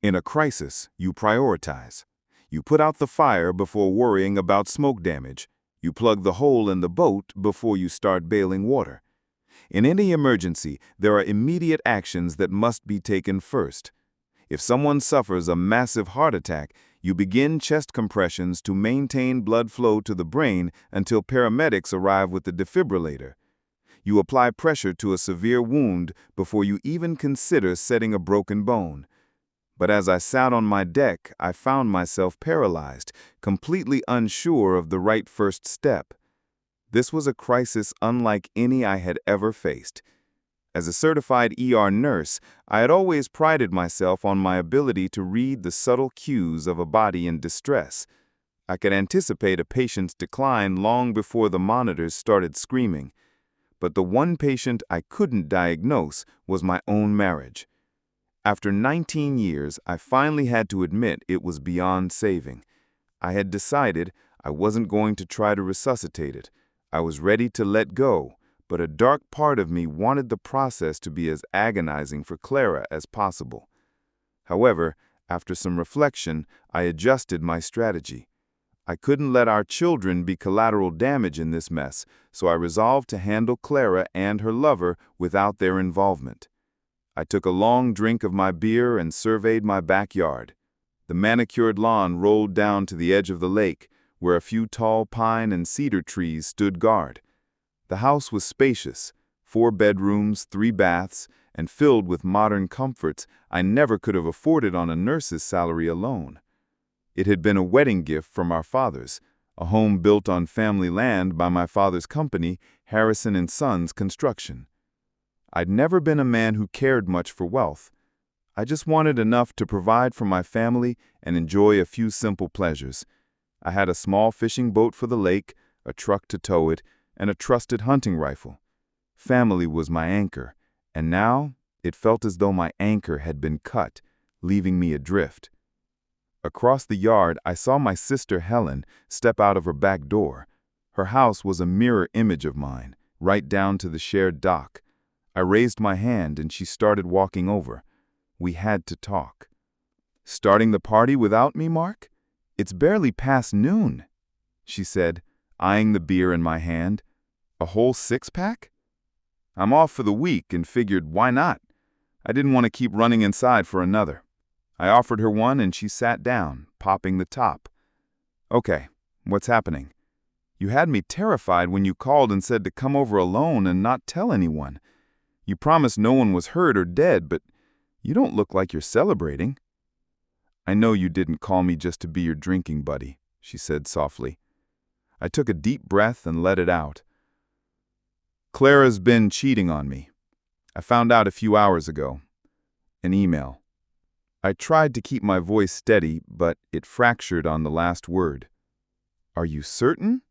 In a crisis, you prioritize. You put out the fire before worrying about smoke damage. You plug the hole in the boat before you start bailing water. In any emergency, there are immediate actions that must be taken first. If someone suffers a massive heart attack, you begin chest compressions to maintain blood flow to the brain until paramedics arrive with the defibrillator. You apply pressure to a severe wound before you even consider setting a broken bone. But as I sat on my deck, I found myself paralyzed, completely unsure of the right first step. This was a crisis unlike any I had ever faced. As a certified ER nurse, I had always prided myself on my ability to read the subtle cues of a body in distress. I could anticipate a patient's decline long before the monitors started screaming. But the one patient I couldn't diagnose was my own marriage. After 19 years, I finally had to admit it was beyond saving. I had decided I wasn't going to try to resuscitate it. I was ready to let go, but a dark part of me wanted the process to be as agonizing for Clara as possible. However, after some reflection, I adjusted my strategy. I couldn't let our children be collateral damage in this mess, so I resolved to handle Clara and her lover without their involvement. I took a long drink of my beer and surveyed my backyard. The manicured lawn rolled down to the edge of the lake, where a few tall pine and cedar trees stood guard. The house was spacious, 4 bedrooms, 3 baths, and filled with modern comforts I never could have afforded on a nurse's salary alone. It had been a wedding gift from our fathers, a home built on family land by my father's company, Harrison & Sons Construction. I'd never been a man who cared much for wealth. I just wanted enough to provide for my family and enjoy a few simple pleasures. I had a small fishing boat for the lake, a truck to tow it, and a trusted hunting rifle. Family was my anchor, and now it felt as though my anchor had been cut, leaving me adrift. Across the yard, I saw my sister Helen step out of her back door. Her house was a mirror image of mine, right down to the shared dock. I raised my hand and she started walking over. We had to talk. "Starting the party without me, Mark? It's barely past noon," she said, eyeing the beer in my hand. "A whole 6-pack? I'm off for the week and figured, why not? I didn't want to keep running inside for another." I offered her one and she sat down, popping the top. "Okay, what's happening? You had me terrified when you called and said to come over alone and not tell anyone. You promised no one was hurt or dead, but you don't look like you're celebrating." "I know you didn't call me just to be your drinking buddy," she said softly. I took a deep breath and let it out. "Clara's been cheating on me. I found out a few hours ago. An email." I tried to keep my voice steady, but it fractured on the last word. "Are you certain?"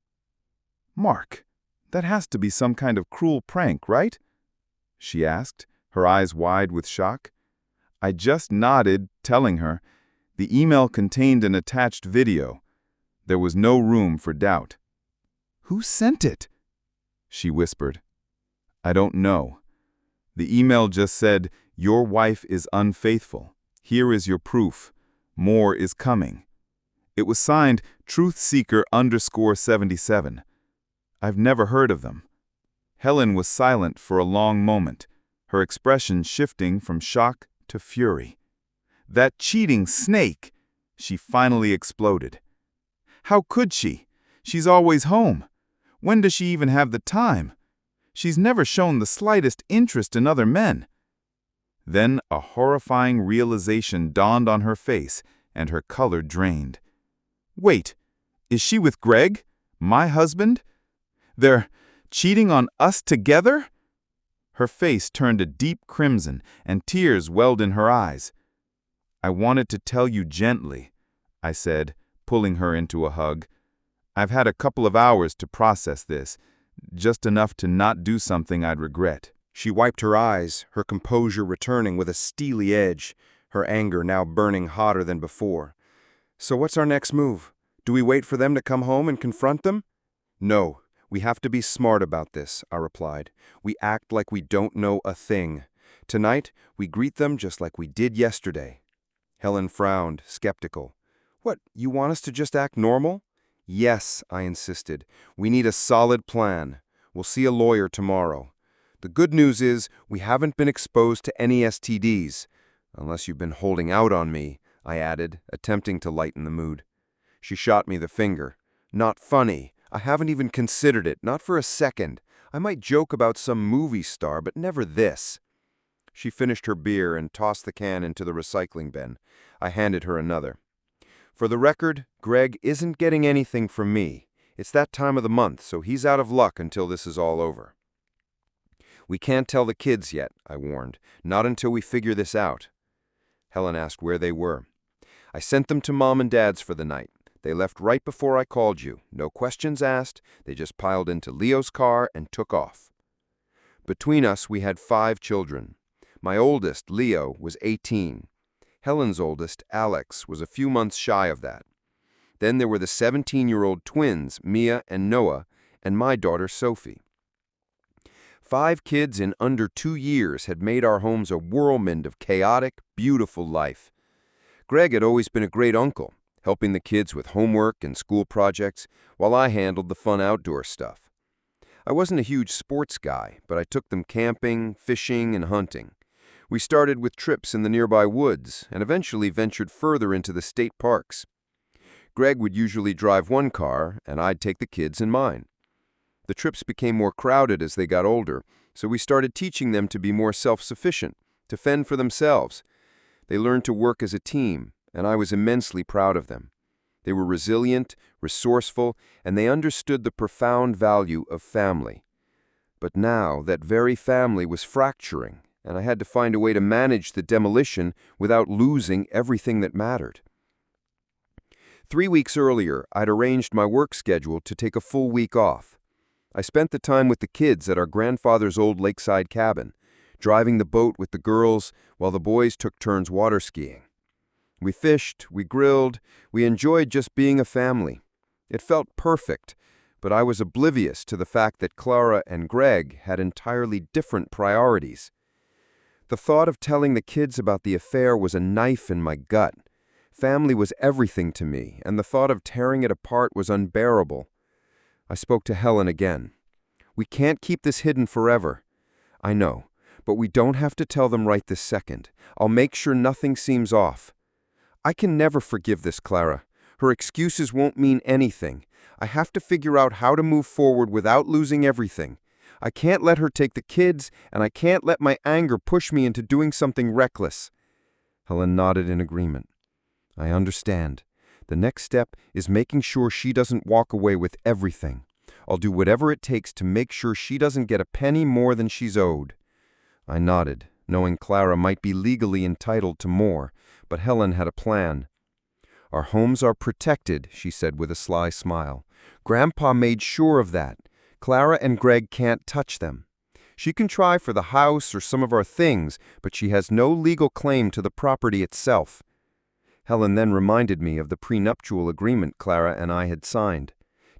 "Mark, that has to be some kind of cruel prank, right?" she asked, her eyes wide with shock. I just nodded, telling her. The email contained an attached video. There was no room for doubt. "Who sent it?" she whispered. "I don't know. The email just said, 'Your wife is unfaithful. Here is your proof. More is coming.' It was signed Truthseeker_77. I've never heard of them." Helen was silent for a long moment, her expression shifting from shock to fury. "That cheating snake!" she finally exploded. "How could she? She's always home. When does she even have the time? She's never shown the slightest interest in other men." Then a horrifying realization dawned on her face, and her color drained. "Wait, is she with Greg, my husband? They're cheating on us together?" Her face turned a deep crimson, and tears welled in her eyes. "I wanted to tell you gently," I said, pulling her into a hug. "I've had a couple of hours to process this, just enough to not do something I'd regret." She wiped her eyes, her composure returning with a steely edge, her anger now burning hotter than before. "So what's our next move? Do we wait for them to come home and confront them?" "No, we have to be smart about this," I replied. "We act like we don't know a thing. Tonight, we greet them just like we did yesterday." Helen frowned, skeptical. What, you want us to just act normal? Yes, I insisted. We need a solid plan. We'll see a lawyer tomorrow. The good news is we haven't been exposed to any STDs. Unless you've been holding out on me, I added, attempting to lighten the mood. She shot me the finger. Not funny. I haven't even considered it, not for a second. I might joke about some movie star, but never this. She finished her beer and tossed the can into the recycling bin. I handed her another. For the record, Greg isn't getting anything from me. It's that time of the month, so he's out of luck until this is all over. We can't tell the kids yet, I warned. Not until we figure this out. Helen asked where they were. I sent them to Mom and Dad's for the night. They left right before I called you. No questions asked. They just piled into Leo's car and took off. Between us, we had 5 children. My oldest, Leo, was 18. Helen's oldest, Alex, was a few months shy of that. Then there were the 17-year-old twins, Mia and Noah, and my daughter, Sophie. 5 kids in under 2 years had made our homes a whirlwind of chaotic, beautiful life. Greg had always been a great uncle, helping the kids with homework and school projects, while I handled the fun outdoor stuff. I wasn't a huge sports guy, but I took them camping, fishing, and hunting. We started with trips in the nearby woods and eventually ventured further into the state parks. Greg would usually drive one car, and I'd take the kids in mine. The trips became more crowded as they got older, so we started teaching them to be more self-sufficient, to fend for themselves. They learned to work as a team, and I was immensely proud of them. They were resilient, resourceful, and they understood the profound value of family. But now that very family was fracturing, and I had to find a way to manage the demolition without losing everything that mattered. 3 weeks earlier, I'd arranged my work schedule to take a full week off. I spent the time with the kids at our grandfather's old lakeside cabin, driving the boat with the girls while the boys took turns water skiing. We fished, we grilled, we enjoyed just being a family. It felt perfect, but I was oblivious to the fact that Clara and Greg had entirely different priorities. The thought of telling the kids about the affair was a knife in my gut. Family was everything to me, and the thought of tearing it apart was unbearable. I spoke to Helen again. We can't keep this hidden forever. I know, but we don't have to tell them right this second. I'll make sure nothing seems off. I can never forgive this Clara. Her excuses won't mean anything. I have to figure out how to move forward without losing everything. I can't let her take the kids, and I can't let my anger push me into doing something reckless. Helen nodded in agreement. I understand. The next step is making sure she doesn't walk away with everything. I'll do whatever it takes to make sure she doesn't get a penny more than she's owed. I nodded, knowing Clara might be legally entitled to more, but Helen had a plan. Our homes are protected, she said with a sly smile. Grandpa made sure of that. Clara and Greg can't touch them. She can try for the house or some of our things, but she has no legal claim to the property itself. Helen then reminded me of the prenuptial agreement Clara and I had signed.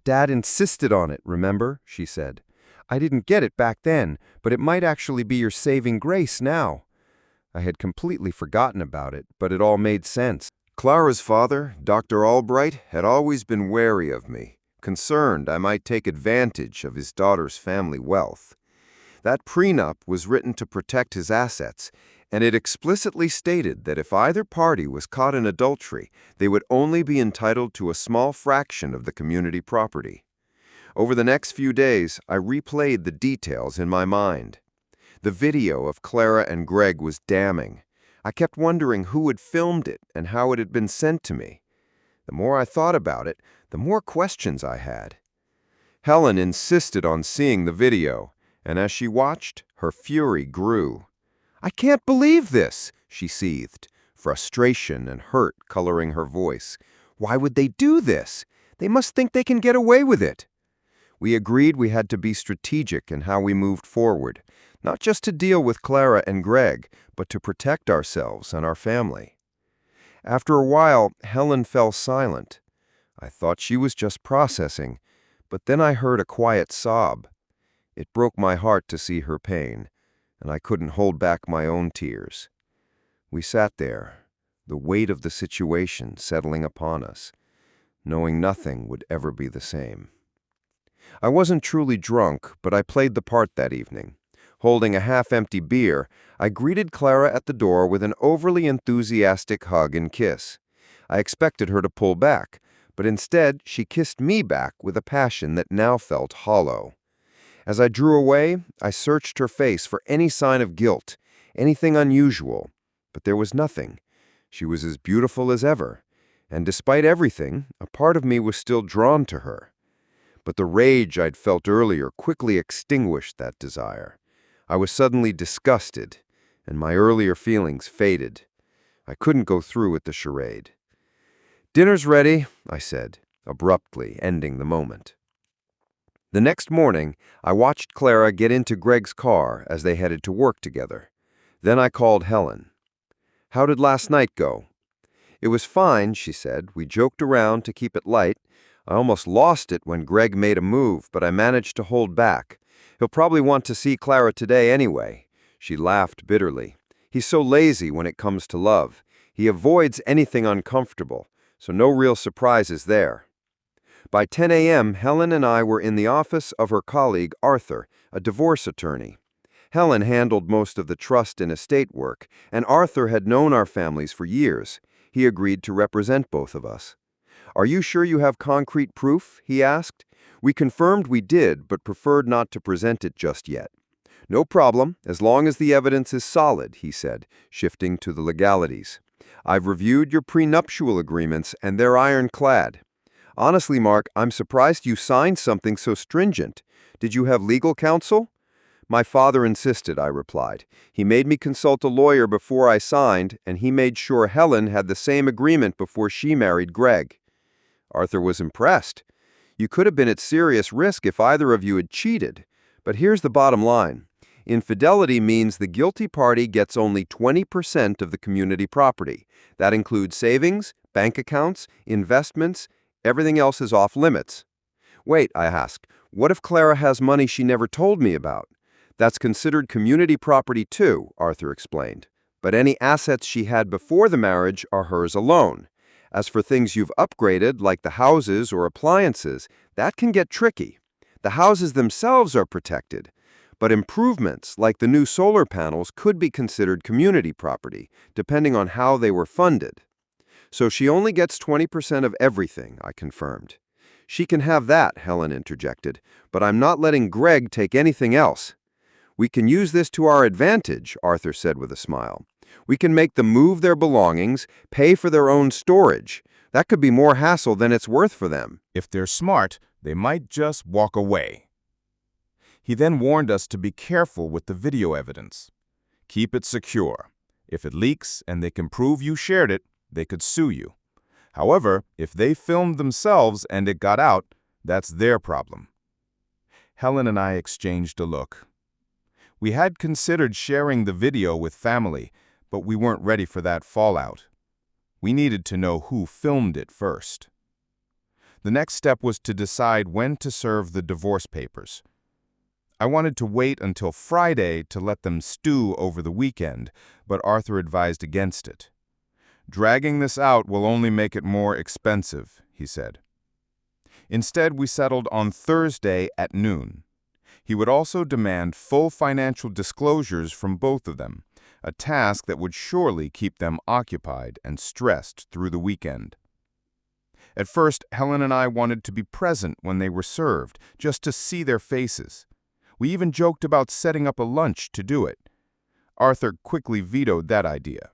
Dad insisted on it, remember? She said. I didn't get it back then, but it might actually be your saving grace now. I had completely forgotten about it, but it all made sense. Clara's father, Dr. Albright, had always been wary of me, concerned I might take advantage of his daughter's family wealth. That prenup was written to protect his assets, and it explicitly stated that if either party was caught in adultery, they would only be entitled to a small fraction of the community property. Over the next few days, I replayed the details in my mind. The video of Clara and Greg was damning. I kept wondering who had filmed it and how it had been sent to me. The more I thought about it, the more questions I had. Helen insisted on seeing the video, and as she watched, her fury grew. I can't believe this, she seethed, frustration and hurt coloring her voice. Why would they do this? They must think they can get away with it. We agreed we had to be strategic in how we moved forward, not just to deal with Clara and Greg, but to protect ourselves and our family. After a while, Helen fell silent. I thought she was just processing, but then I heard a quiet sob. It broke my heart to see her pain, and I couldn't hold back my own tears. We sat there, the weight of the situation settling upon us, knowing nothing would ever be the same. I wasn't truly drunk, but I played the part that evening. Holding a half-empty beer, I greeted Clara at the door with an overly enthusiastic hug and kiss. I expected her to pull back, but instead she kissed me back with a passion that now felt hollow. As I drew away, I searched her face for any sign of guilt, anything unusual, but there was nothing. She was as beautiful as ever, and despite everything, a part of me was still drawn to her. But the rage I'd felt earlier quickly extinguished that desire. I was suddenly disgusted, and my earlier feelings faded. I couldn't go through with the charade. "Dinner's ready," I said, abruptly ending the moment. The next morning, I watched Clara get into Greg's car as they headed to work together. Then I called Helen. "How did last night go?" "It was fine," she said. "We joked around to keep it light. I almost lost it when Greg made a move, but I managed to hold back. He'll probably want to see Clara today anyway." She laughed bitterly. "He's so lazy when it comes to love. He avoids anything uncomfortable, so no real surprises there." By 10 a.m., Helen and I were in the office of her colleague, Arthur, a divorce attorney. Helen handled most of the trust and estate work, and Arthur had known our families for years. He agreed to represent both of us. "Are you sure you have concrete proof?" he asked. We confirmed we did, but preferred not to present it just yet. "No problem, as long as the evidence is solid," he said, shifting to the legalities. "I've reviewed your prenuptial agreements, and they're ironclad. Honestly, Mark, I'm surprised you signed something so stringent. Did you have legal counsel?" "My father insisted," I replied. "He made me consult a lawyer before I signed, and he made sure Helen had the same agreement before she married Greg." Arthur was impressed. "You could have been at serious risk if either of you had cheated. But here's the bottom line. Infidelity means the guilty party gets only 20% of the community property. That includes savings, bank accounts, investments. Everything else is off limits." "Wait," I asked, "what if Clara has money she never told me about?" "That's considered community property too," Arthur explained. "But any assets she had before the marriage are hers alone. As for things you've upgraded, like the houses or appliances, that can get tricky. The houses themselves are protected, but improvements, like the new solar panels, could be considered community property, depending on how they were funded." "So she only gets 20% of everything," I confirmed. "She can have that," Helen interjected, "but I'm not letting Greg take anything else." "We can use this to our advantage," Arthur said with a smile. "We can make them move their belongings, pay for their own storage. That could be more hassle than it's worth for them." If they're smart, they might just walk away. He then warned us to be careful with the video evidence. Keep it secure. If it leaks and they can prove you shared it, they could sue you. However, if they filmed themselves and it got out, that's their problem. Helen and I exchanged a look. We had considered sharing the video with family, but we weren't ready for that fallout. We needed to know who filmed it first. The next step was to decide when to serve the divorce papers. I wanted to wait until Friday to let them stew over the weekend, but Arthur advised against it. "Dragging this out will only make it more expensive," he said. Instead, we settled on Thursday at noon. He would also demand full financial disclosures from both of them, a task that would surely keep them occupied and stressed through the weekend. At first, Helen and I wanted to be present when they were served, just to see their faces. We even joked about setting up a lunch to do it. Arthur quickly vetoed that idea.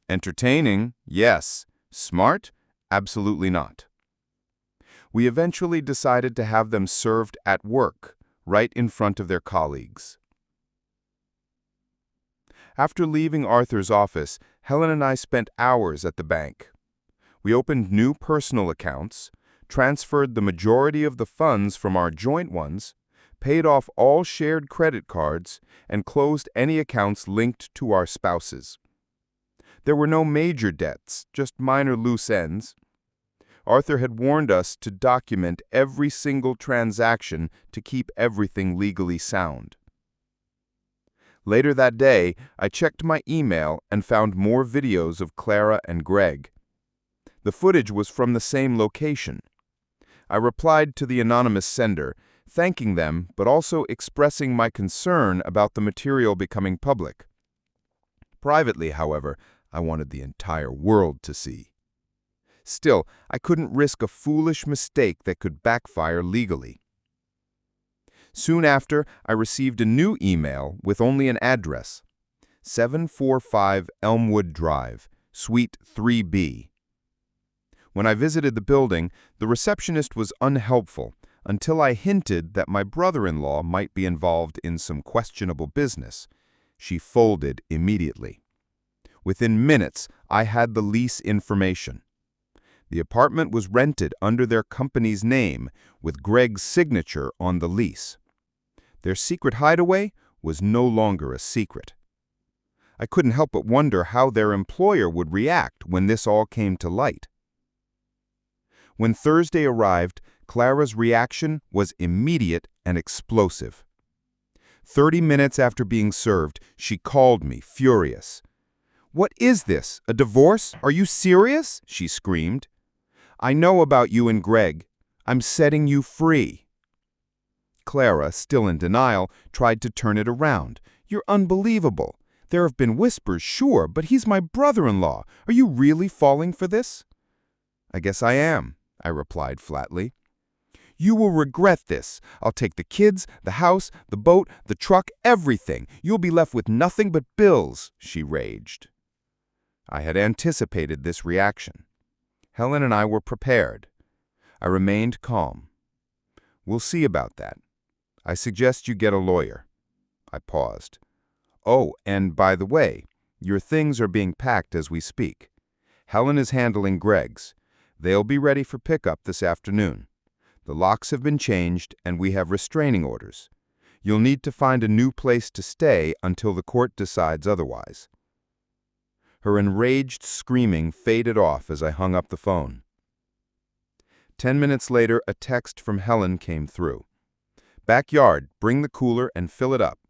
Entertaining, yes. Smart? Absolutely not. We eventually decided to have them served at work, right in front of their colleagues. After leaving Arthur's office, Helen and I spent hours at the bank. We opened new personal accounts, transferred the majority of the funds from our joint ones, paid off all shared credit cards, and closed any accounts linked to our spouses. There were no major debts, just minor loose ends. Arthur had warned us to document every single transaction to keep everything legally sound. Later that day, I checked my email and found more videos of Clara and Greg. The footage was from the same location. I replied to the anonymous sender, thanking them but also expressing my concern about the material becoming public. Privately, however, I wanted the entire world to see. Still, I couldn't risk a foolish mistake that could backfire legally. Soon after, I received a new email with only an address: 745 Elmwood Drive, Suite 3B. When I visited the building, the receptionist was unhelpful until I hinted that my brother-in-law might be involved in some questionable business. She folded immediately. Within minutes, I had the lease information. The apartment was rented under their company's name with Greg's signature on the lease. Their secret hideaway was no longer a secret. I couldn't help but wonder how their employer would react when this all came to light. When Thursday arrived, Clara's reaction was immediate and explosive. 30 minutes after being served, she called me, furious. "What is this? A divorce? Are you serious?" she screamed. "I know about you and Greg. I'm setting you free." Clara, still in denial, tried to turn it around. "You're unbelievable. There have been whispers, sure, but he's my brother-in-law. Are you really falling for this?" "I guess I am," I replied flatly. "You will regret this. I'll take the kids, the house, the boat, the truck, everything. You'll be left with nothing but bills," she raged. I had anticipated this reaction. Helen and I were prepared. I remained calm. "We'll see about that. I suggest you get a lawyer." I paused. "Oh, and by the way, your things are being packed as we speak. Helen is handling Greg's. They'll be ready for pickup this afternoon. The locks have been changed, and we have restraining orders. You'll need to find a new place to stay until the court decides otherwise." Her enraged screaming faded off as I hung up the phone. 10 minutes later, a text from Helen came through. "Backyard, bring the cooler and fill it up."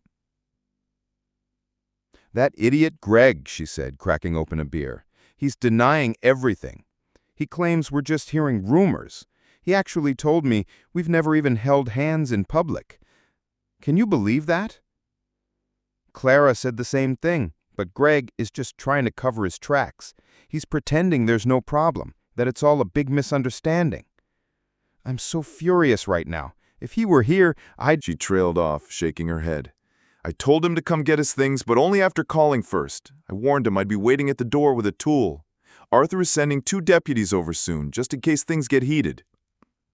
"That idiot Greg," she said, cracking open a beer. "He's denying everything. He claims we're just hearing rumors. He actually told me we've never even held hands in public. Can you believe that?" Clara said the same thing, but Greg is just trying to cover his tracks. He's pretending there's no problem, that it's all a big misunderstanding. I'm so furious right now. If he were here, I'd— She trailed off, shaking her head. "I told him to come get his things, but only after calling first. I warned him I'd be waiting at the door with a tool. Arthur is sending 2 deputies over soon, just in case things get heated."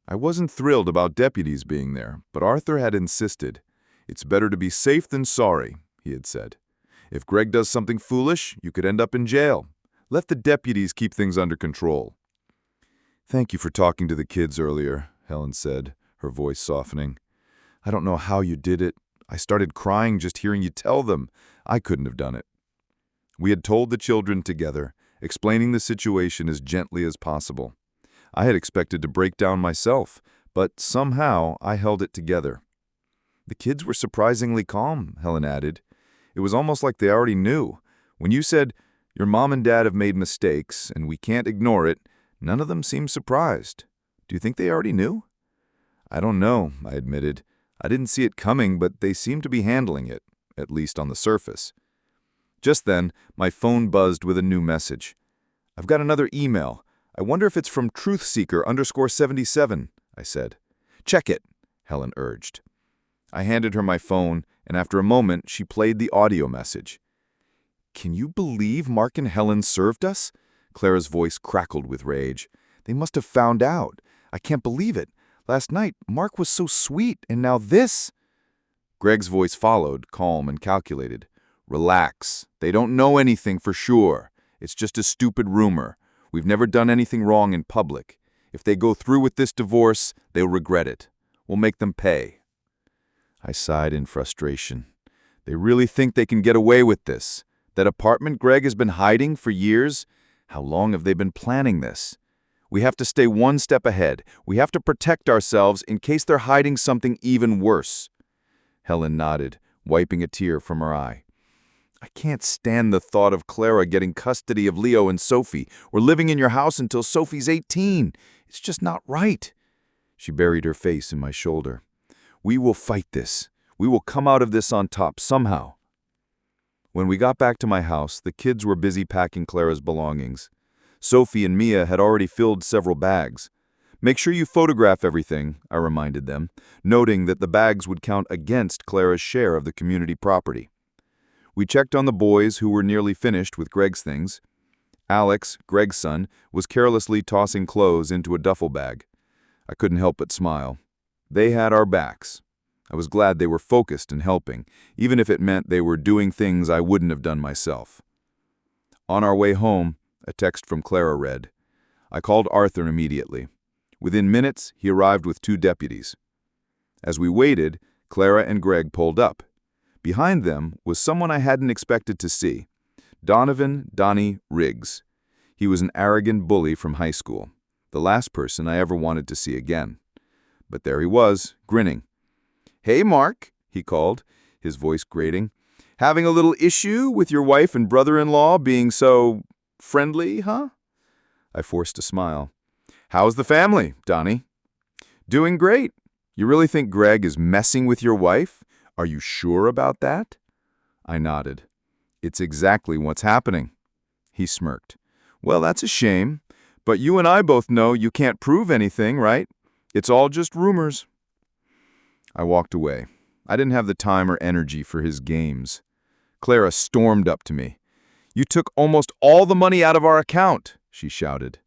I wasn't thrilled about deputies being there, but Arthur had insisted. "It's better to be safe than sorry," he had said. "If Greg does something foolish, you could end up in jail. Let the deputies keep things under control." "Thank you for talking to the kids earlier," Helen said, her voice softening. "I don't know how you did it. I started crying just hearing you tell them. I couldn't have done it." We had told the children together, explaining the situation as gently as possible. I had expected to break down myself, but somehow I held it together. "The kids were surprisingly calm," Helen added. "It was almost like they already knew. When you said, 'Your mom and dad have made mistakes, and we can't ignore it,' none of them seemed surprised. Do you think they already knew?" "I don't know," I admitted. "I didn't see it coming, but they seemed to be handling it, at least on the surface." Just then, my phone buzzed with a new message. "I've got another email. I wonder if it's from truthseeker_77, I said. "Check it," Helen urged. I handed her my phone, and after a moment, she played the audio message. "Can you believe Mark and Helen served us?" Clara's voice crackled with rage. "They must have found out. I can't believe it. Last night, Mark was so sweet, and now this." Greg's voice followed, calm and calculated. "Relax. They don't know anything for sure. It's just a stupid rumor. We've never done anything wrong in public. If they go through with this divorce, they'll regret it. We'll make them pay." I sighed in frustration. They really think they can get away with this? That apartment Greg has been hiding for years? How long have they been planning this? We have to stay one step ahead. We have to protect ourselves in case they're hiding something even worse. Helen nodded, wiping a tear from her eye. I can't stand the thought of Clara getting custody of Leo and Sophie, or living in your house until Sophie's 18. It's just not right. She buried her face in my shoulder. We will fight this. We will come out of this on top somehow. When we got back to my house, the kids were busy packing Clara's belongings. Sophie and Mia had already filled several bags. Make sure you photograph everything, I reminded them, noting that the bags would count against Clara's share of the community property. We checked on the boys, who were nearly finished with Greg's things. Alex, Greg's son, was carelessly tossing clothes into a duffel bag. I couldn't help but smile. They had our backs. I was glad they were focused and helping, even if it meant they were doing things I wouldn't have done myself. On our way home, a text from Clara read. I called Arthur immediately. Within minutes, he arrived with 2 deputies. As we waited, Clara and Greg pulled up. Behind them was someone I hadn't expected to see, Donnie Riggs. He was an arrogant bully from high school, the last person I ever wanted to see again. But there he was, grinning. Hey, Mark, he called, his voice grating. Having a little issue with your wife and brother-in-law being so friendly, huh? I forced a smile. How's the family, Donnie? Doing great. You really think Greg is messing with your wife? Are you sure about that? I nodded. It's exactly what's happening. He smirked. Well, that's a shame. But you and I both know you can't prove anything, right? It's all just rumors. I walked away. I didn't have the time or energy for his games. Clara stormed up to me. You took almost all the money out of our account, she shouted.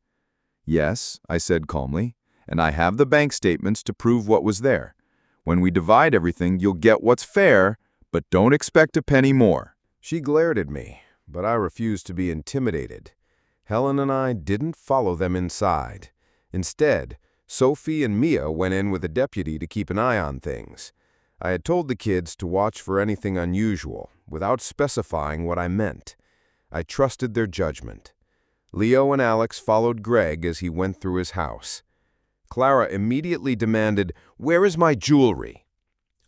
Yes, I said calmly, and I have the bank statements to prove what was there. When we divide everything, you'll get what's fair, but don't expect a penny more. She glared at me, but I refused to be intimidated. Helen and I didn't follow them inside. Instead, Sophie and Mia went in with a deputy to keep an eye on things. I had told the kids to watch for anything unusual, without specifying what I meant. I trusted their judgment. Leo and Alex followed Greg as he went through his house. Clara immediately demanded, "Where is my jewelry?"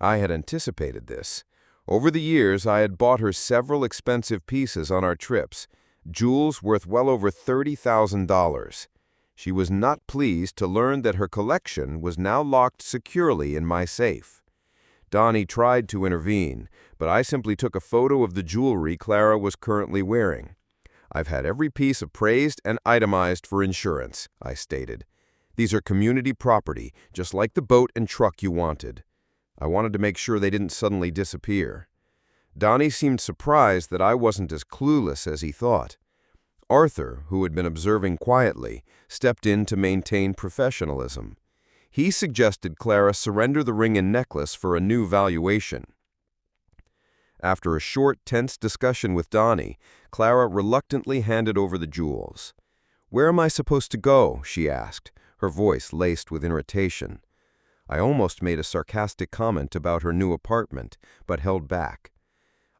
I had anticipated this. Over the years, I had bought her several expensive pieces on our trips, jewels worth well over $30,000. She was not pleased to learn that her collection was now locked securely in my safe. Donnie tried to intervene, but I simply took a photo of the jewelry Clara was currently wearing. I've had every piece appraised and itemized for insurance, I stated. These are community property, just like the boat and truck you wanted. I wanted to make sure they didn't suddenly disappear. Donnie seemed surprised that I wasn't as clueless as he thought. Arthur, who had been observing quietly, stepped in to maintain professionalism. He suggested Clara surrender the ring and necklace for a new valuation. After a short, tense discussion with Donnie, Clara reluctantly handed over the jewels. "Where am I supposed to go?" she asked, her voice laced with irritation. I almost made a sarcastic comment about her new apartment, but held back.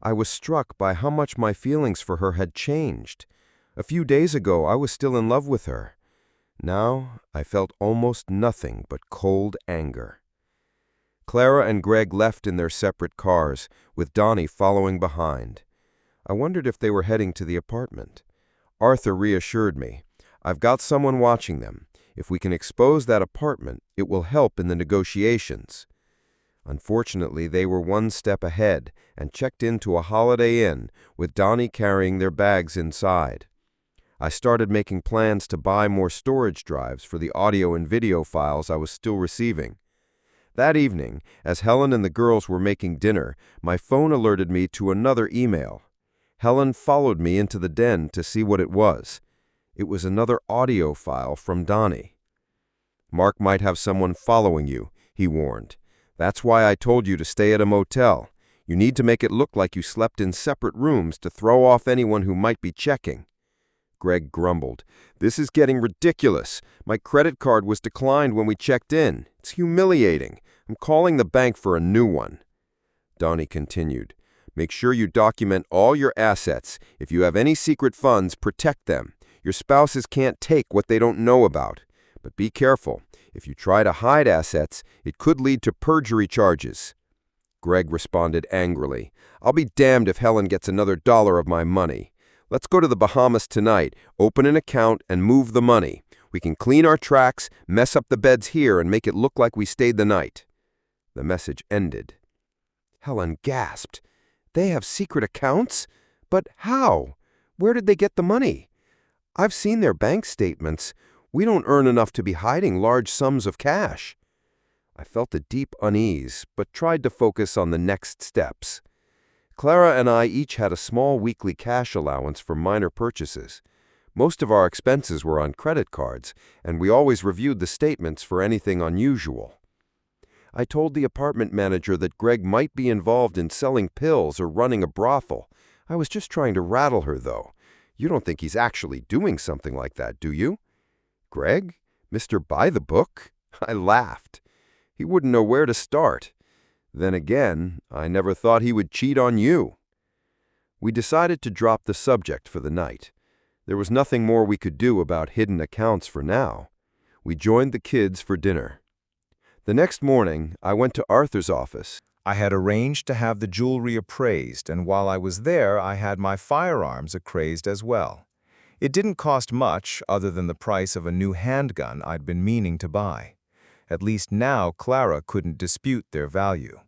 I was struck by how much my feelings for her had changed. A few days ago, I was still in love with her. Now, I felt almost nothing but cold anger. Clara and Greg left in their separate cars, with Donnie following behind. I wondered if they were heading to the apartment. Arthur reassured me. I've got someone watching them. If we can expose that apartment, it will help in the negotiations. Unfortunately, they were one step ahead and checked into a Holiday Inn, with Donnie carrying their bags inside. I started making plans to buy more storage drives for the audio and video files I was still receiving. That evening, as Helen and the girls were making dinner, my phone alerted me to another email. Helen followed me into the den to see what it was. It was another audio file from Donnie. "Mark might have someone following you," he warned. "That's why I told you to stay at a motel. You need to make it look like you slept in separate rooms to throw off anyone who might be checking." Greg grumbled. "This is getting ridiculous. My credit card was declined when we checked in. It's humiliating. I'm calling the bank for a new one." Donnie continued. "Make sure you document all your assets. If you have any secret funds, protect them. Your spouses can't take what they don't know about. But be careful. If you try to hide assets, it could lead to perjury charges." Greg responded angrily. "I'll be damned if Helen gets another dollar of my money. Let's go to the Bahamas tonight, open an account, and move the money. We can clean our tracks, mess up the beds here, and make it look like we stayed the night." The message ended. Helen gasped. "They have secret accounts? But how? Where did they get the money? I've seen their bank statements. We don't earn enough to be hiding large sums of cash." I felt a deep unease, but tried to focus on the next steps. Clara and I each had a small weekly cash allowance for minor purchases. Most of our expenses were on credit cards, and we always reviewed the statements for anything unusual. I told the apartment manager that Greg might be involved in selling pills or running a brothel. I was just trying to rattle her, though. "You don't think he's actually doing something like that, do you?" "Greg? Mr. By-the-Book?" I laughed. He wouldn't know where to start. Then again, I never thought he would cheat on you. We decided to drop the subject for the night. There was nothing more we could do about hidden accounts for now. We joined the kids for dinner. The next morning, I went to Arthur's office. I had arranged to have the jewelry appraised, and while I was there, I had my firearms appraised as well. It didn't cost much other than the price of a new handgun I'd been meaning to buy. At least now Clara couldn't dispute their value.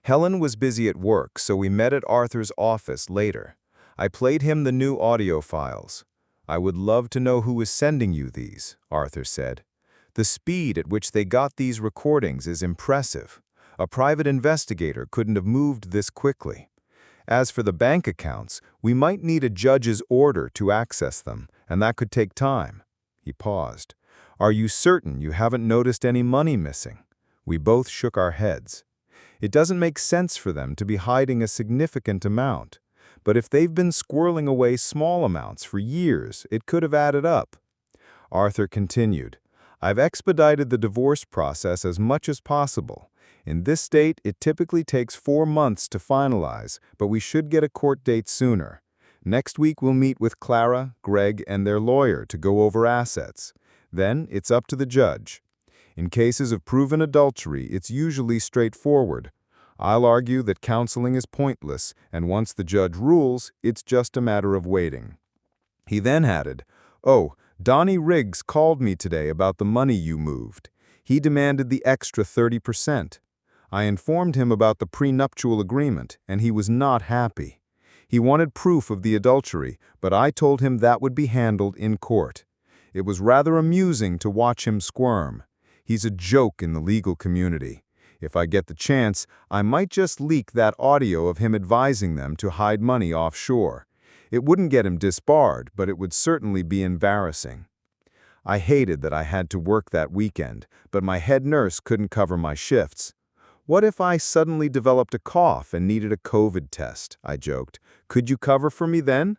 Helen was busy at work, so we met at Arthur's office later. I played him the new audio files. "I would love to know who is sending you these," Arthur said. "The speed at which they got these recordings is impressive. A private investigator couldn't have moved this quickly. As for the bank accounts, we might need a judge's order to access them, and that could take time." He paused. "Are you certain you haven't noticed any money missing?" We both shook our heads. It doesn't make sense for them to be hiding a significant amount. But if they've been squirreling away small amounts for years, it could have added up. Arthur continued, "I've expedited the divorce process as much as possible. In this state, it typically takes 4 months to finalize, but we should get a court date sooner. Next week we'll meet with Clara, Greg, and their lawyer to go over assets. Then it's up to the judge. In cases of proven adultery, it's usually straightforward. I'll argue that counseling is pointless, and once the judge rules, it's just a matter of waiting." He then added, "Oh, Donnie Riggs called me today about the money you moved. He demanded the extra 30%. I informed him about the prenuptial agreement, and he was not happy. He wanted proof of the adultery, but I told him that would be handled in court. It was rather amusing to watch him squirm. He's a joke in the legal community. If I get the chance, I might just leak that audio of him advising them to hide money offshore. It wouldn't get him disbarred, but it would certainly be embarrassing." I hated that I had to work that weekend, but my head nurse couldn't cover my shifts. "What if I suddenly developed a cough and needed a COVID test?" I joked. "Could you cover for me then?"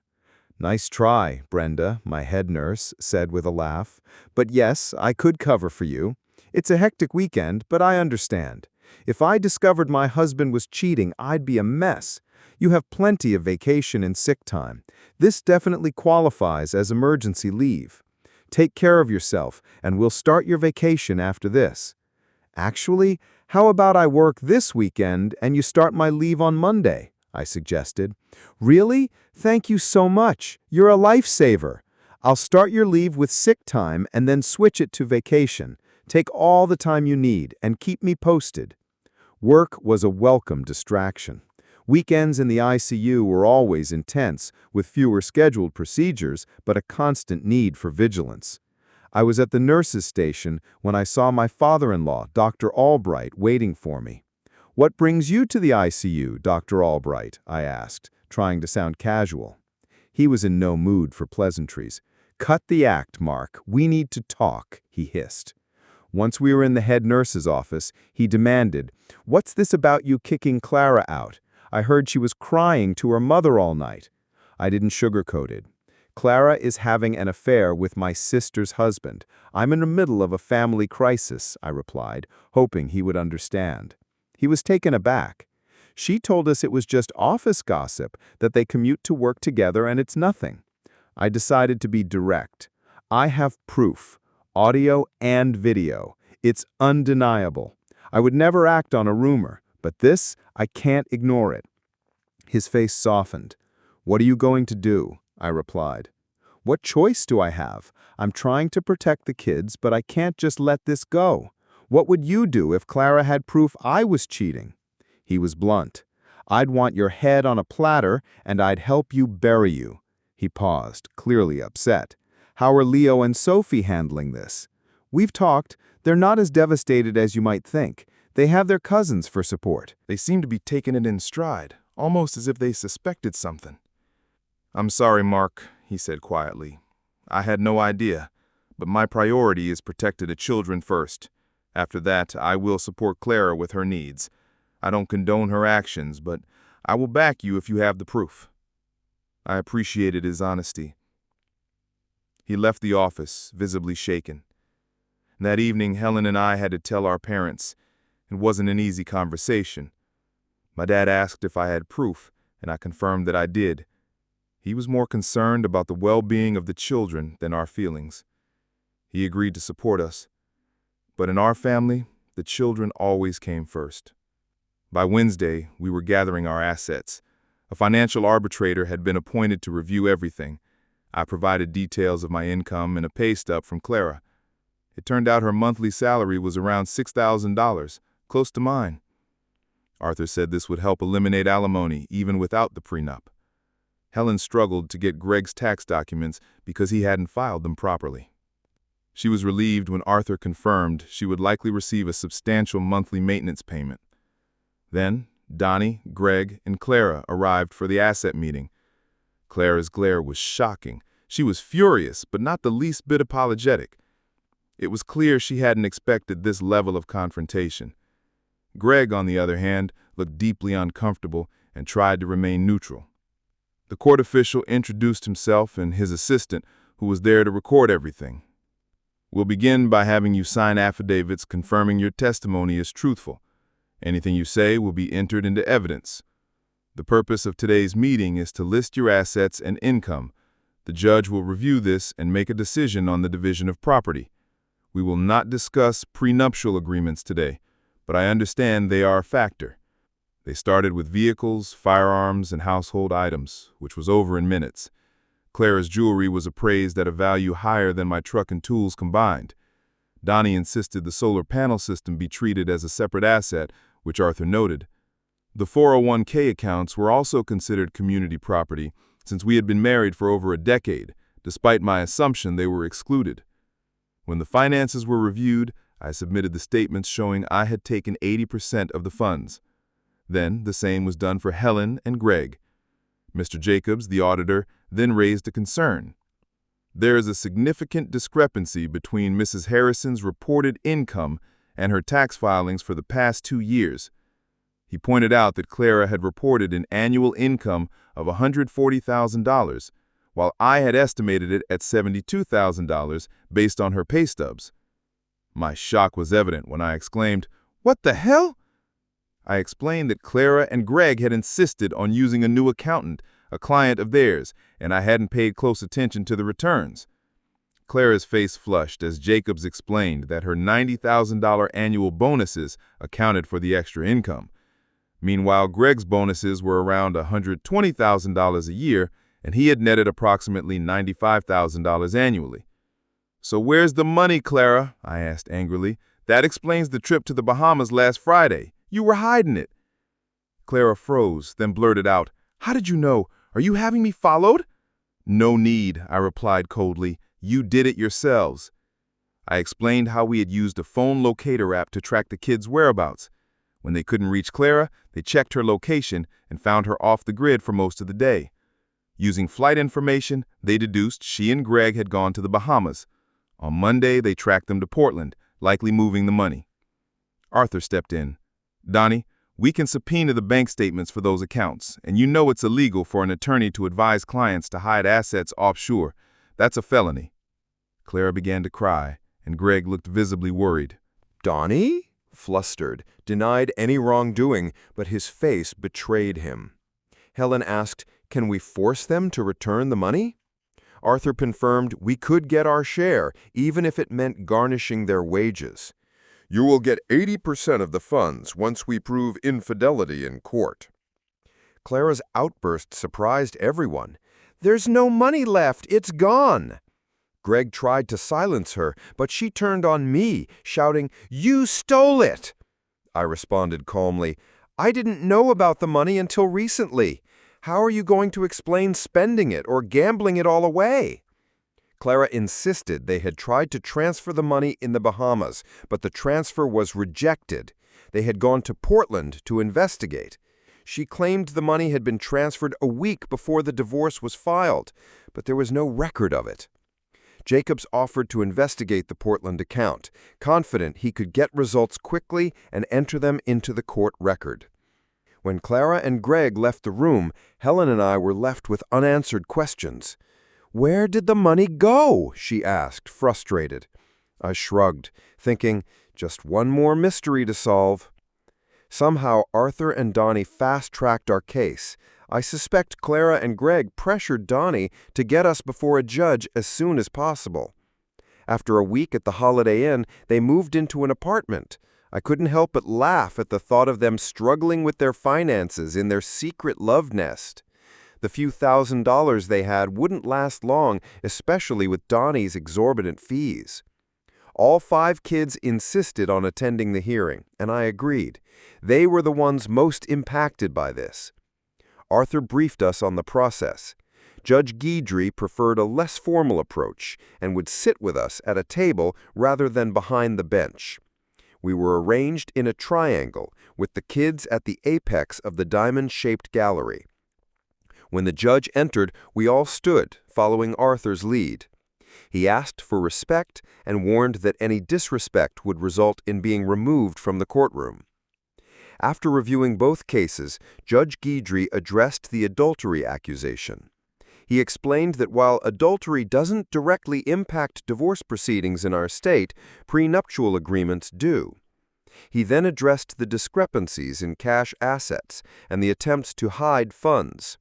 "Nice try, Brenda," my head nurse said with a laugh. "But yes, I could cover for you. It's a hectic weekend, but I understand. If I discovered my husband was cheating, I'd be a mess. You have plenty of vacation and sick time. This definitely qualifies as emergency leave. Take care of yourself, and we'll start your vacation after this." "Actually, how about I work this weekend and you start my leave on Monday?" I suggested. "Really? Thank you so much. You're a lifesaver. I'll start your leave with sick time and then switch it to vacation. Take all the time you need and keep me posted." Work was a welcome distraction. Weekends in the ICU were always intense, with fewer scheduled procedures, but a constant need for vigilance. I was at the nurse's station when I saw my father-in-law, Dr. Albright, waiting for me. "What brings you to the ICU, Dr. Albright?" I asked, trying to sound casual. He was in no mood for pleasantries. "Cut the act, Mark. We need to talk," he hissed. Once we were in the head nurse's office, he demanded, "What's this about you kicking Clara out? I heard she was crying to her mother all night." I didn't sugarcoat it. "Clara is having an affair with my sister's husband. I'm in the middle of a family crisis," I replied, hoping he would understand. He was taken aback. "She told us it was just office gossip, that they commute to work together and it's nothing." I decided to be direct. "I have proof, audio and video. It's undeniable. I would never act on a rumor, But this, I can't ignore it." His face softened. "What are you going to do?" I replied. "What choice do I have? I'm trying to protect the kids, but I can't just let this go. What would you do if Clara had proof I was cheating?" He was blunt. "I'd want your head on a platter, and I'd help you bury you." He paused, clearly upset. "How are Leo and Sophie handling this?" "We've talked. They're not as devastated as you might think. They have their cousins for support." They seem to be taking it in stride, almost as if they suspected something. "I'm sorry, Mark," he said quietly. "I had no idea, but my priority is protecting the children first. After that, I will support Clara with her needs. I don't condone her actions, but I will back you if you have the proof." I appreciated his honesty. He left the office, visibly shaken. That evening, Helen and I had to tell our parents. It wasn't an easy conversation. My dad asked if I had proof, and I confirmed that I did. He was more concerned about the well-being of the children than our feelings. He agreed to support us. But in our family, the children always came first. By Wednesday, we were gathering our assets. A financial arbitrator had been appointed to review everything. I provided details of my income and a pay stub from Clara. It turned out her monthly salary was around $6,000, close to mine. Arthur said this would help eliminate alimony even without the prenup. Helen struggled to get Greg's tax documents because he hadn't filed them properly. She was relieved when Arthur confirmed she would likely receive a substantial monthly maintenance payment. Then, Donnie, Greg, and Clara arrived for the asset meeting. Clara's glare was shocking. She was furious, but not the least bit apologetic. It was clear she hadn't expected this level of confrontation. Greg, on the other hand, looked deeply uncomfortable and tried to remain neutral. The court official introduced himself and his assistant, who was there to record everything. "We'll begin by having you sign affidavits confirming your testimony is truthful. Anything you say will be entered into evidence. The purpose of today's meeting is to list your assets and income. The judge will review this and make a decision on the division of property. We will not discuss prenuptial agreements today, but I understand they are a factor." They started with vehicles, firearms, and household items, which was over in minutes. Clara's jewelry was appraised at a value higher than my truck and tools combined. Donnie insisted the solar panel system be treated as a separate asset, which Arthur noted. The 401k accounts were also considered community property, since we had been married for over a decade, despite my assumption they were excluded. When the finances were reviewed, I submitted the statements showing I had taken 80% of the funds. Then the same was done for Helen and Greg. Mr. Jacobs, the auditor, then raised a concern. "There is a significant discrepancy between Mrs. Harrison's reported income and her tax filings for the past 2 years. He pointed out that Clara had reported an annual income of $140,000, while I had estimated it at $72,000 based on her pay stubs. My shock was evident when I exclaimed, "What the hell?" I explained that Clara and Greg had insisted on using a new accountant, a client of theirs, and I hadn't paid close attention to the returns. Clara's face flushed as Jacobs explained that her $90,000 annual bonuses accounted for the extra income. Meanwhile, Greg's bonuses were around $120,000 a year, and he had netted approximately $95,000 annually. "So where's the money, Clara?" I asked angrily. "That explains the trip to the Bahamas last Friday. You were hiding it." Clara froze, then blurted out, "How did you know? Are you having me followed?" "No need," I replied coldly. "You did it yourselves." I explained how we had used a phone locator app to track the kids' whereabouts. When they couldn't reach Clara, they checked her location and found her off the grid for most of the day. Using flight information, they deduced she and Greg had gone to the Bahamas. On Monday, they tracked them to Portland, likely moving the money. Arthur stepped in. "Donnie, we can subpoena the bank statements for those accounts, and you know it's illegal for an attorney to advise clients to hide assets offshore. That's a felony." Clara began to cry, and Greg looked visibly worried. Donnie, flustered, denied any wrongdoing, but his face betrayed him. Helen asked, "Can we force them to return the money?" Arthur confirmed we could get our share, even if it meant garnishing their wages. You will get 80% of the funds once we prove infidelity in court." Clara's outburst surprised everyone. "There's no money left, it's gone." Greg tried to silence her, but she turned on me, shouting, "You stole it!" I responded calmly, "I didn't know about the money until recently. How are you going to explain spending it or gambling it all away?" Clara insisted they had tried to transfer the money in the Bahamas, but the transfer was rejected. They had gone to Portland to investigate. She claimed the money had been transferred a week before the divorce was filed, but there was no record of it. Jacobs offered to investigate the Portland account, confident he could get results quickly and enter them into the court record. When Clara and Greg left the room, Helen and I were left with unanswered questions. "Where did the money go?" she asked, frustrated. I shrugged, thinking, just one more mystery to solve. Somehow, Arthur and Donnie fast-tracked our case. I suspect Clara and Greg pressured Donnie to get us before a judge as soon as possible. After a week at the Holiday Inn, they moved into an apartment. I couldn't help but laugh at the thought of them struggling with their finances in their secret love nest. The few $1,000s they had wouldn't last long, especially with Donnie's exorbitant fees. All 5 kids insisted on attending the hearing, and I agreed. They were the ones most impacted by this. Arthur briefed us on the process. Judge Guidry preferred a less formal approach and would sit with us at a table rather than behind the bench. We were arranged in a triangle, with the kids at the apex of the diamond-shaped gallery. When the judge entered, we all stood, following Arthur's lead. He asked for respect and warned that any disrespect would result in being removed from the courtroom. After reviewing both cases, Judge Guidry addressed the adultery accusation. He explained that while adultery doesn't directly impact divorce proceedings in our state, prenuptial agreements do. He then addressed the discrepancies in cash assets and the attempts to hide funds.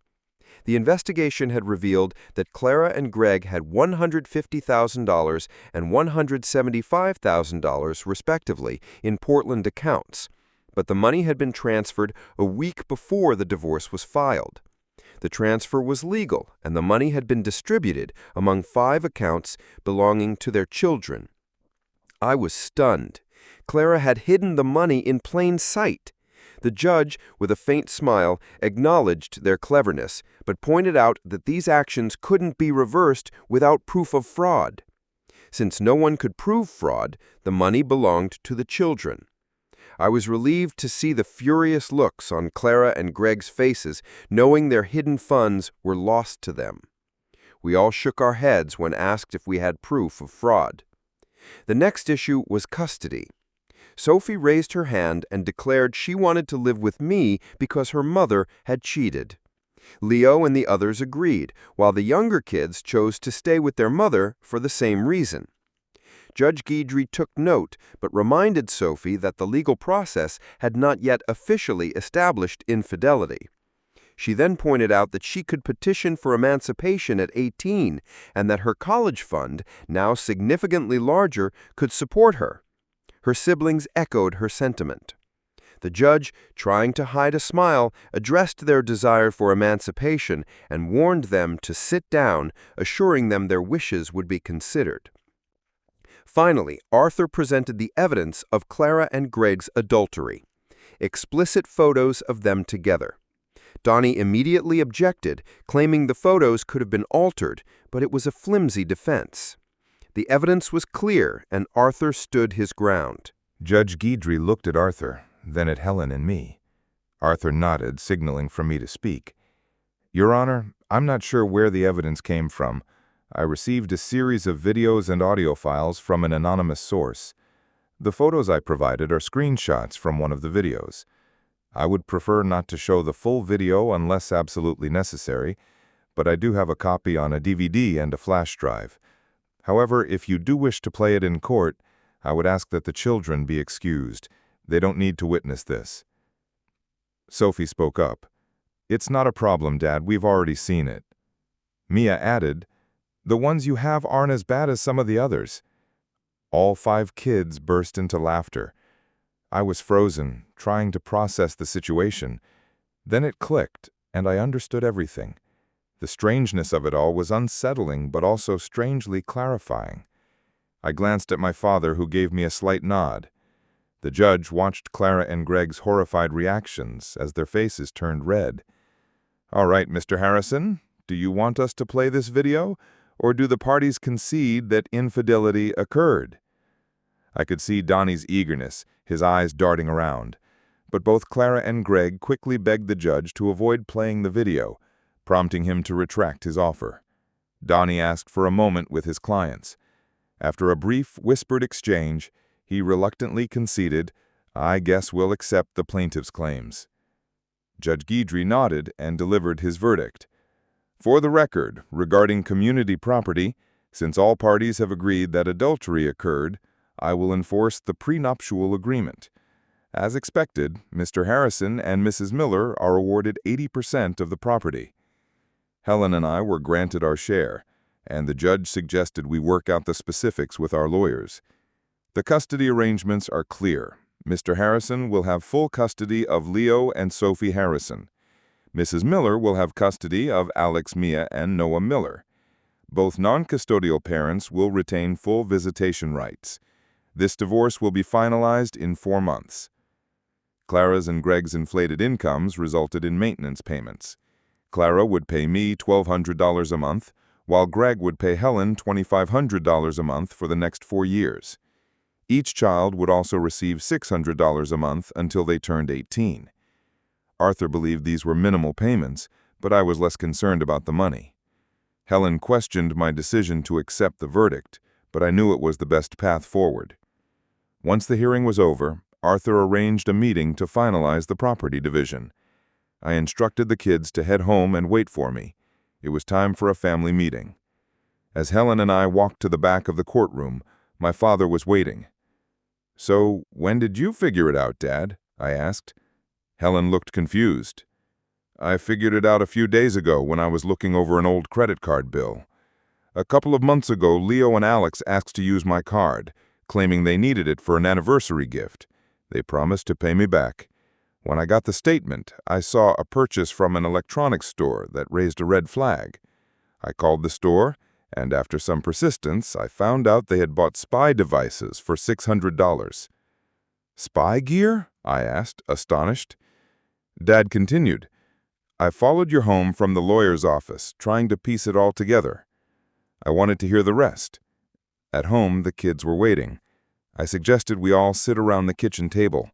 The investigation had revealed that Clara and Greg had $150,000 and $175,000, respectively, in Portland accounts, but the money had been transferred a week before the divorce was filed. The transfer was legal, and the money had been distributed among 5 accounts belonging to their children. I was stunned. Clara had hidden the money in plain sight. The judge, with a faint smile, acknowledged their cleverness, but pointed out that these actions couldn't be reversed without proof of fraud. Since no one could prove fraud, the money belonged to the children. I was relieved to see the furious looks on Clara and Greg's faces, knowing their hidden funds were lost to them. We all shook our heads when asked if we had proof of fraud. The next issue was custody. Sophie raised her hand and declared she wanted to live with me because her mother had cheated. Leo and the others agreed, while the younger kids chose to stay with their mother for the same reason. Judge Guidry took note, but reminded Sophie that the legal process had not yet officially established infidelity. She then pointed out that she could petition for emancipation at 18 and that her college fund, now significantly larger, could support her. Her siblings echoed her sentiment. The judge, trying to hide a smile, addressed their desire for emancipation and warned them to sit down, assuring them their wishes would be considered. Finally, Arthur presented the evidence of Clara and Greg's adultery. Explicit photos of them together. Donnie immediately objected, claiming the photos could have been altered, but it was a flimsy defense. The evidence was clear, and Arthur stood his ground. Judge Guidry looked at Arthur, then at Helen and me. Arthur nodded, signaling for me to speak. Your Honor, I'm not sure where the evidence came from. I received a series of videos and audio files from an anonymous source. The photos I provided are screenshots from one of the videos. I would prefer not to show the full video unless absolutely necessary, but I do have a copy on a DVD and a flash drive. However, if you do wish to play it in court, I would ask that the children be excused. They don't need to witness this. Sophie spoke up. It's not a problem, Dad. We've already seen it. Mia added, the ones you have aren't as bad as some of the others. All 5 kids burst into laughter. I was frozen, trying to process the situation. Then it clicked, and I understood everything. The strangeness of it all was unsettling, but also strangely clarifying. I glanced at my father, who gave me a slight nod. The judge watched Clara and Greg's horrified reactions as their faces turned red. "All right, Mr. Harrison, do you want us to play this video, or do the parties concede that infidelity occurred?" I could see Donnie's eagerness, his eyes darting around. But both Clara and Greg quickly begged the judge to avoid playing the video, prompting him to retract his offer. Donnie asked for a moment with his clients. After a brief, whispered exchange, he reluctantly conceded, "I guess we'll accept the plaintiff's claims." Judge Guidry nodded and delivered his verdict. "For the record, regarding community property, since all parties have agreed that adultery occurred, I will enforce the prenuptial agreement. As expected, Mr. Harrison and Mrs. Miller are awarded 80% of the property." Helen and I were granted our share, and the judge suggested we work out the specifics with our lawyers. The custody arrangements are clear. Mr. Harrison will have full custody of Leo and Sophie Harrison. Mrs. Miller will have custody of Alex, Mia, and Noah Miller. Both non-custodial parents will retain full visitation rights. This divorce will be finalized in 4 months. Clara's and Greg's inflated incomes resulted in maintenance payments. Clara would pay me $1,200 a month, while Greg would pay Helen $2,500 a month for the next 4 years. Each child would also receive $600 a month until they turned 18. Arthur believed these were minimal payments, but I was less concerned about the money. Helen questioned my decision to accept the verdict, but I knew it was the best path forward. Once the hearing was over, Arthur arranged a meeting to finalize the property division. I instructed the kids to head home and wait for me. It was time for a family meeting. As Helen and I walked to the back of the courtroom, my father was waiting. "So, when did you figure it out, Dad?" I asked. Helen looked confused. "I figured it out a few days ago when I was looking over an old credit card bill. A couple of months ago, Leo and Alex asked to use my card, claiming they needed it for an anniversary gift. They promised to pay me back. When I got the statement, I saw a purchase from an electronics store that raised a red flag. I called the store, and after some persistence, I found out they had bought spy devices for $600. "Spy gear?" I asked, astonished. Dad continued, "I followed your home from the lawyer's office, trying to piece it all together. I wanted to hear the rest." At home, the kids were waiting. I suggested we all sit around the kitchen table.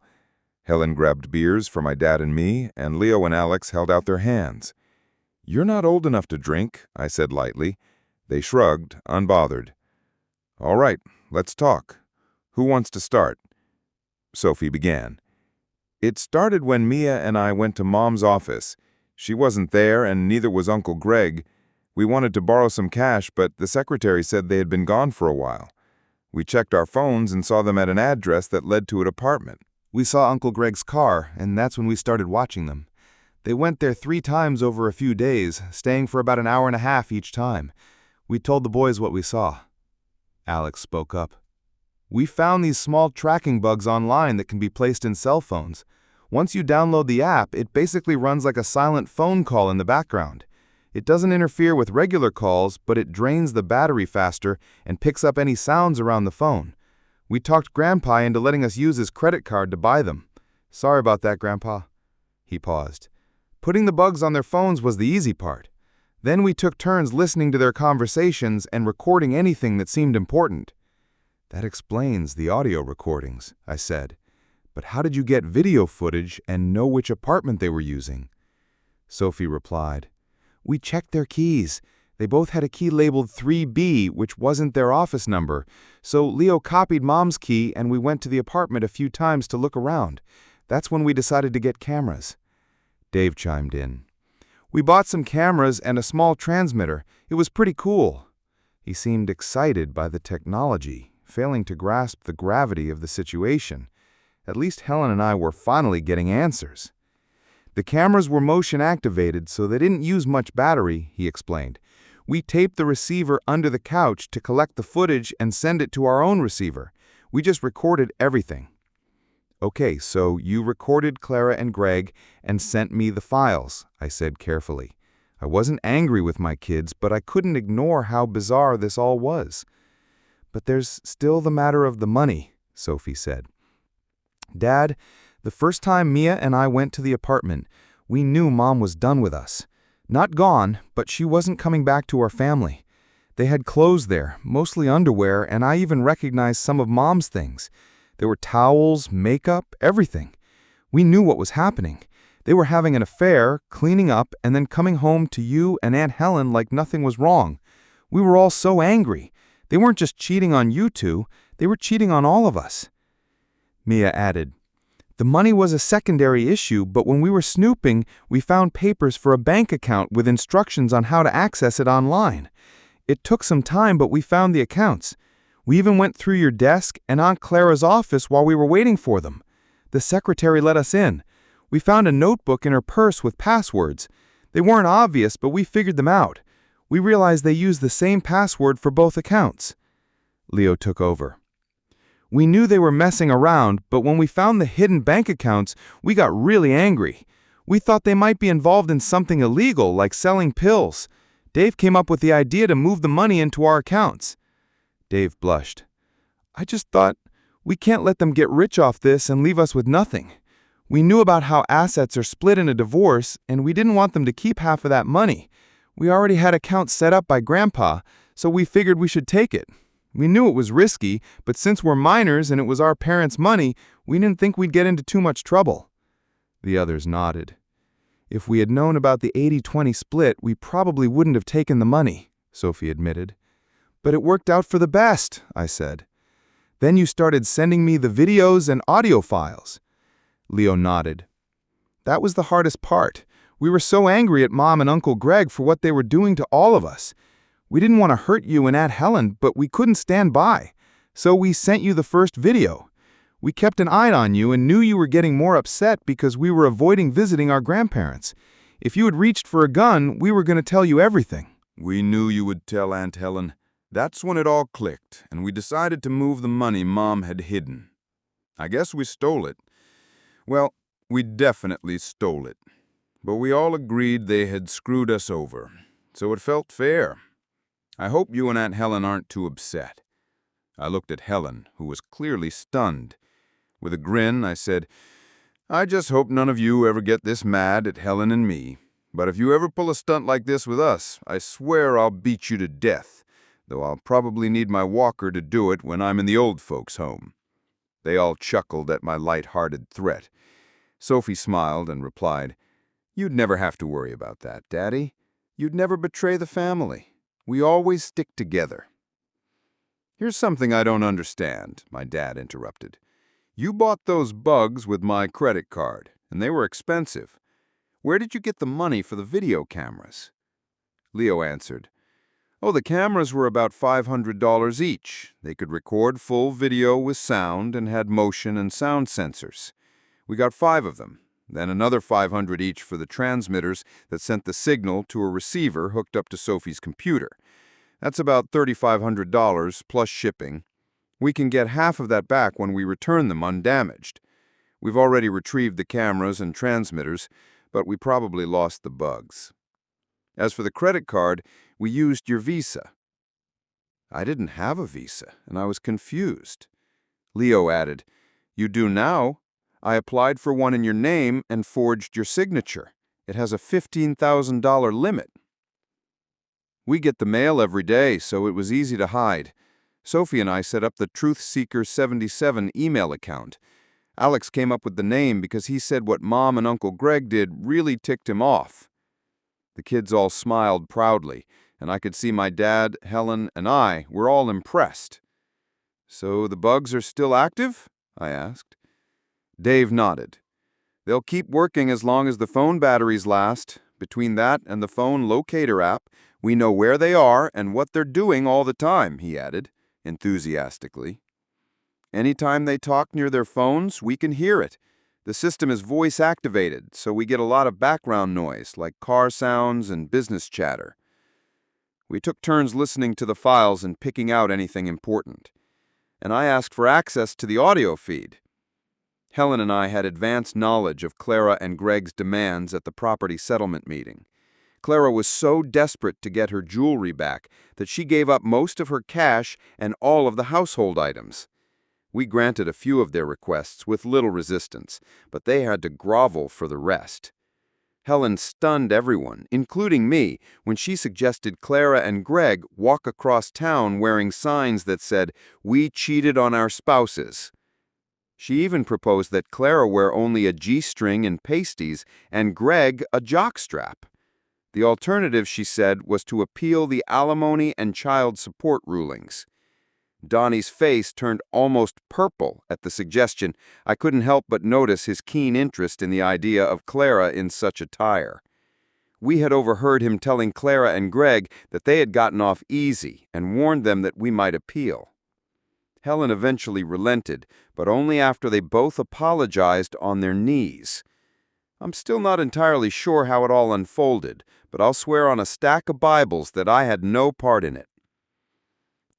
Helen grabbed beers for my dad and me, and Leo and Alex held out their hands. "You're not old enough to drink," I said lightly. They shrugged, unbothered. "All right, let's talk. Who wants to start?" Sophie began. "It started when Mia and I went to Mom's office. She wasn't there, and neither was Uncle Greg. We wanted to borrow some cash, but the secretary said they had been gone for a while. We checked our phones and saw them at an address that led to an apartment. We saw Uncle Greg's car, and that's when we started watching them. They went there 3 times over a few days, staying for about an hour and a half each time. We told the boys what we saw." Alex spoke up. "We found these small tracking bugs online that can be placed in cell phones. Once you download the app, it basically runs like a silent phone call in the background. It doesn't interfere with regular calls, but it drains the battery faster and picks up any sounds around the phone. We talked Grandpa into letting us use his credit card to buy them. Sorry about that, Grandpa." He paused. "Putting the bugs on their phones was the easy part. Then we took turns listening to their conversations and recording anything that seemed important." "That explains the audio recordings," I said. "But how did you get video footage and know which apartment they were using?" Sophie replied, "We checked their keys. They both had a key labeled 3B, which wasn't their office number. So Leo copied Mom's key and we went to the apartment a few times to look around. That's when we decided to get cameras." Dave chimed in. "We bought some cameras and a small transmitter. It was pretty cool." He seemed excited by the technology, failing to grasp the gravity of the situation. At least Helen and I were finally getting answers. "The cameras were motion-activated, so they didn't use much battery," he explained. "We taped the receiver under the couch to collect the footage and send it to our own receiver. We just recorded everything." Okay, so you recorded Clara and Greg and sent me the files, I said carefully. I wasn't angry with my kids, but I couldn't ignore how bizarre this all was. But there's still the matter of the money, Sophie said. Dad, the first time Mia and I went to the apartment, we knew Mom was done with us. Not gone, but she wasn't coming back to our family. They had clothes there, mostly underwear, and I even recognized some of Mom's things. There were towels, makeup, everything. We knew what was happening. They were having an affair, cleaning up, and then coming home to you and Aunt Helen like nothing was wrong. We were all so angry. They weren't just cheating on you two, they were cheating on all of us. Mia added, the money was a secondary issue, but when we were snooping, we found papers for a bank account with instructions on how to access it online. It took some time, but we found the accounts. We even went through your desk and Aunt Clara's office while we were waiting for them. The secretary let us in. We found a notebook in her purse with passwords. They weren't obvious, but we figured them out. We realized they used the same password for both accounts. Leo took over. We knew they were messing around, but when we found the hidden bank accounts, we got really angry. We thought they might be involved in something illegal, like selling pills. Dave came up with the idea to move the money into our accounts. Dave blushed. I just thought, we can't let them get rich off this and leave us with nothing. We knew about how assets are split in a divorce, and we didn't want them to keep half of that money. We already had accounts set up by Grandpa, so we figured we should take it. We knew it was risky, but since we're minors and it was our parents' money, we didn't think we'd get into too much trouble. The others nodded. If we had known about the 80-20 split, we probably wouldn't have taken the money, Sophie admitted. But it worked out for the best, I said. Then you started sending me the videos and audio files. Leo nodded. That was the hardest part. We were so angry at Mom and Uncle Greg for what they were doing to all of us. We didn't want to hurt you and Aunt Helen, but we couldn't stand by. So we sent you the first video. We kept an eye on you and knew you were getting more upset because we were avoiding visiting our grandparents. If you had reached for a gun, we were going to tell you everything. We knew you would tell Aunt Helen. That's when it all clicked, and we decided to move the money Mom had hidden. I guess we stole it. Well, we definitely stole it. But we all agreed they had screwed us over, so it felt fair. I hope you and Aunt Helen aren't too upset. I looked at Helen, who was clearly stunned. With a grin, I said, I just hope none of you ever get this mad at Helen and me. But if you ever pull a stunt like this with us, I swear I'll beat you to death, though I'll probably need my walker to do it when I'm in the old folks' home. They all chuckled at my light-hearted threat. Sophie smiled and replied, You'd never have to worry about that, Daddy. You'd never betray the family. We always stick together. Here's something I don't understand, my dad interrupted. You bought those bugs with my credit card, and they were expensive. Where did you get the money for the video cameras? Leo answered, Oh, the cameras were about $500 each. They could record full video with sound and had motion and sound sensors. We got 5 of them, then another $500 each for the transmitters that sent the signal to a receiver hooked up to Sophie's computer. That's about $3,500 plus shipping. We can get half of that back when we return them undamaged. We've already retrieved the cameras and transmitters, but we probably lost the bugs. As for the credit card, we used your Visa. I didn't have a Visa, and I was confused. Leo added, You do now. I applied for one in your name and forged your signature. It has a $15,000 limit. We get the mail every day, so it was easy to hide. Sophie and I set up the TruthSeeker77 email account. Alex came up with the name because he said what Mom and Uncle Greg did really ticked him off. The kids all smiled proudly, and I could see my dad, Helen, and I were all impressed. So the bugs are still active? I asked. Dave nodded. They'll keep working as long as the phone batteries last. Between that and the phone locator app, we know where they are and what they're doing all the time, he added, enthusiastically. Anytime they talk near their phones, we can hear it. The system is voice-activated, so we get a lot of background noise, like car sounds and business chatter. We took turns listening to the files and picking out anything important. And I asked for access to the audio feed. Helen and I had advance knowledge of Clara and Greg's demands at the property settlement meeting. Clara was so desperate to get her jewelry back that she gave up most of her cash and all of the household items. We granted a few of their requests with little resistance, but they had to grovel for the rest. Helen stunned everyone, including me, when she suggested Clara and Greg walk across town wearing signs that said, "We cheated on our spouses." She even proposed that Clara wear only a G-string and pasties and Greg a jockstrap. The alternative, she said, was to appeal the alimony and child support rulings. Donnie's face turned almost purple at the suggestion. I couldn't help but notice his keen interest in the idea of Clara in such attire. We had overheard him telling Clara and Greg that they had gotten off easy and warned them that we might appeal. Helen eventually relented, but only after they both apologized on their knees. I'm still not entirely sure how it all unfolded, but I'll swear on a stack of Bibles that I had no part in it.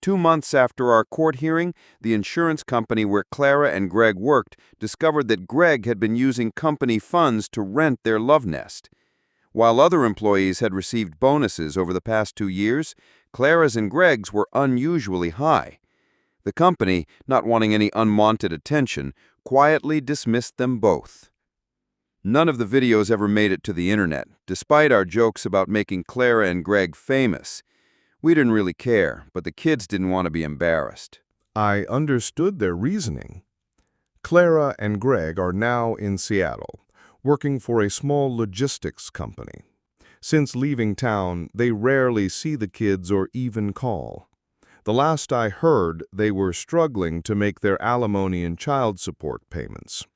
2 months after our court hearing, the insurance company where Clara and Greg worked discovered that Greg had been using company funds to rent their love nest. While other employees had received bonuses over the past 2 years, Clara's and Greg's were unusually high. The company, not wanting any unwanted attention, quietly dismissed them both. None of the videos ever made it to the internet, despite our jokes about making Clara and Greg famous. We didn't really care, but the kids didn't want to be embarrassed. I understood their reasoning. Clara and Greg are now in Seattle, working for a small logistics company. Since leaving town, they rarely see the kids or even call. The last I heard, they were struggling to make their alimony and child support payments.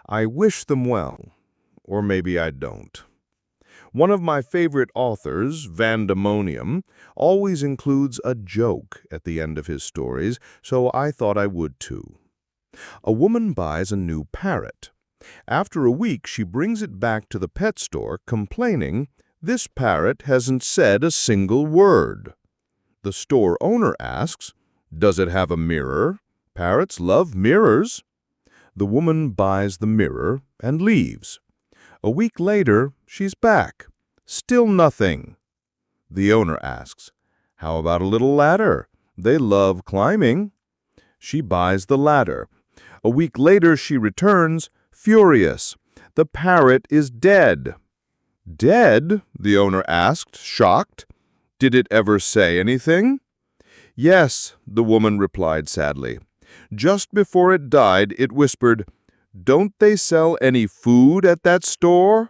I wish them well, or maybe I don't. One of my favorite authors, Vandemonium, always includes a joke at the end of his stories, so I thought I would too. A woman buys a new parrot. After a week, she brings it back to the pet store, complaining, "This parrot hasn't said a single word." The store owner asks, "Does it have a mirror? Parrots love mirrors." The woman buys the mirror and leaves. A week later, she's back. Still nothing. The owner asks, "How about a little ladder? They love climbing." She buys the ladder. A week later, she returns, furious. The parrot is dead. "Dead?" the owner asked, shocked. "Did it ever say anything?" "Yes," the woman replied sadly. "Just before it died, it whispered, 'Don't they sell any food at that store?'"